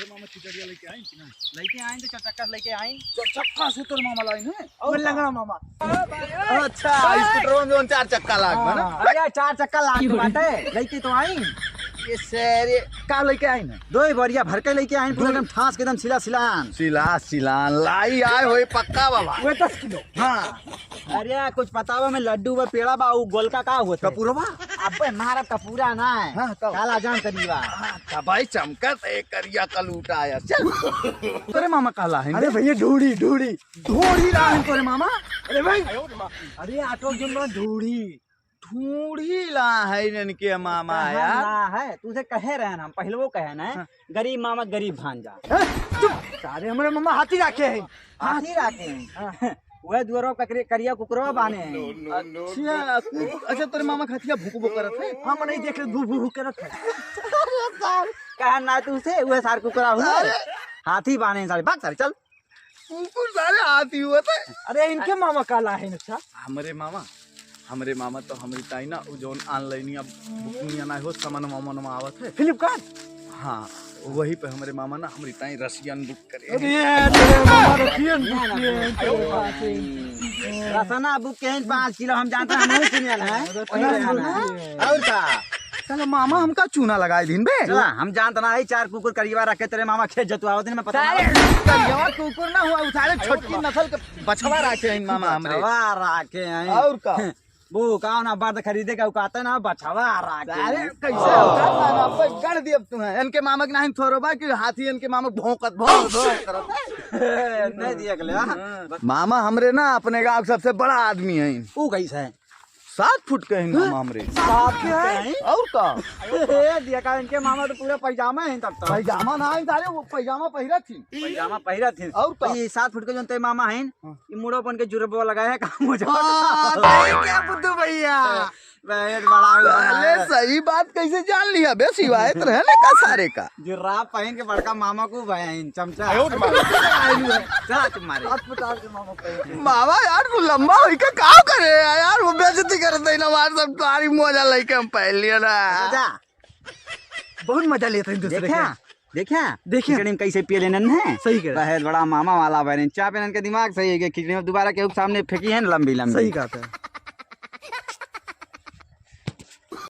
मामा खिचड़िया लेके आए कि ना? लेके आए तो चक्कर लेके आए। चक्का से तोर मामा लाई है और लंगड़ा मामा। अच्छा स्कूटर में 4 चक्का लाग ना। अरे 4 चक्कर लाग बाटे लेके तो आई। ये सारे का लेके आए ना? 2 बोरिया भर के लेके आए पूरा एकदम ठास के एकदम सिलान। सिलान लाई आए होए पक्का बाबा। वो 10 किलो। हाँ अरे कुछ बतावा में लड्डू व पेड़ा बा उ गोलका का होत कपूरवा अबे मारब कपूरा ना है। हाँ, तब। काला जान करीबा। अच्छा भाई चमकत एक करिया कलूटा आया चल। तेरे मामा काला है? अरे भैया ढूढ़ी ला है तोरे मामा। अरे भाई अरे आटो जुम्मा ढूढ़ी ला है इनके मामा यार। ना है तुझे कहे रहे हम पहले वो कहे ना गरीब मामा गरीब भांजा। सारे हमारे मामा हाथी रखे हैं। हाथी राखे हैं वह दुआरो करिया कुकरवा बाने हैं। अच्छा तेरे मामा खतिया भूक करत है? हम नहीं देख भू भू करत है। कहा ना तुझसे वह सार कुकरा हुआ हाथी बाने सारे भाग सारे चल। कुकुर सारे हाथी हुआ था। अरे इनके मामा काला है। अच्छा हमरे मामा तो हमारी ताई ना जो ऑनलाइन अब बुकिंग ना हो सामान मामा आवत है फ्लिपकार्ट। हाँ वही पे हमारे मामा ना हमारी ताई रसियन बुक करे। रसना बुक के 5 किलो हम जानते हैं हमारे सुनियल है। और का चलो मामा हमका चूना लगाए दिन बे। चला हम जानते ना है 4 कुकुर करीबा रखे तेरे मामा खेत जतुआवत में पता करिया कुकुर ना हुआ सारे छोटकी नस्ल के बछवा रखे हैं मामा हमरे। बछवा रखे हैं और का वो का ना बात खरीदे का उकाते ना बछवा रखे। अरे कैसे होता अब गड़ दिए अब तुम्हें इनके मामा के नहीं थोरो बा कि हाथी इनके मामा भौंकत करत नहीं दिया गले। मामा हमरे ना अपने गांव के सबसे बड़ा आदमी है। वो कैसा है? 7 फुट के हैं मामा हमरे। 7 है और का दिया का इनके मामा तो पूरा पैजामा है तब तक। पैजामा ना है सारे वो पैजामा पहिरा थी। पैजामा पहिरा थी। और का ये 7 फुट के जो ते मामा है ये मुड़ोपन के जुरबो लगाया काम हो जा। क्या बुद्धू भैया बहुत बड़ा अरे सही बात कैसे जान लिया बे सिवाय रहने का सारे का। जुर्राब पहन के बड़का मामा को बहन चमचा चला तुम्हारे मामा यार वो लंबा होई के का करे यार वो बेइज्जती करते ना मार सब तुम्हारी मजा लेके हम पहन लिया ना। बहुत मजा लेते हैं दूसरे के। देखिए खिचड़ी में कैसे पिए लेनन है। सही कह बहुत बड़ा मामा वाला बहन चाय पीने के दिमाग सही है कि खिचड़ी में दोबारा के सामने फेंकी है लंबी सही कहता है।